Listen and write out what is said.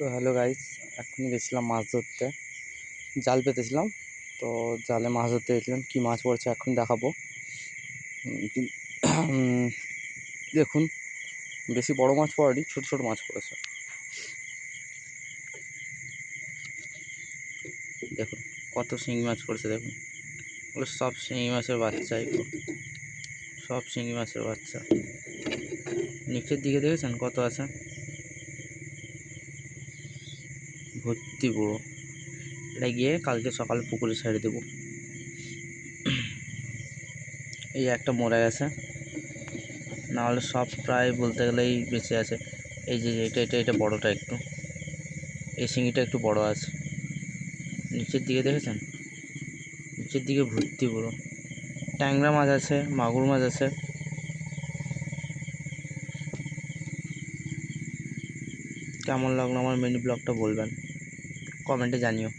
তো hello guys, এখনই গেছিলাম মাছ ধরতে। জাল পেতেছিলাম। তো জালে মাছ ধরতে গেছিলাম, কী মাছ পড়েছে এখন দেখাবো। দেখুন, বেশি বড় মাছ পড়েনি, ছোট ছোট মাছ পড়েছে। দেখুন কত শিঙি মাছ পড়েছে। দেখুন ওগুলো সব শিঙি মাছের বাচ্চা, এগুলো সব শিঙি মাছের বাচ্চা। নিচের দিকে দেখেছেন কত আছে, ভর্তি পুরো। এটা গিয়ে কালকে সকালে পুকুরে ছেড়ে দেবো। এই একটা মরে গেছে, নাহলে সব প্রায় বলতে গেলেই বেঁচে আছে। এই যে এটা বড়টা, একটু এই শিঙিটা একটু বড় আছে। নিচের দিকে দেখেছেন, নিচের দিকে ভর্তি পুরো। ট্যাংরা মাছ আছে, মাগুর মাছ আছে। কেমন লাগলো আমার মিনি ব্লগটা বলবেন, কমেন্টে জানিও।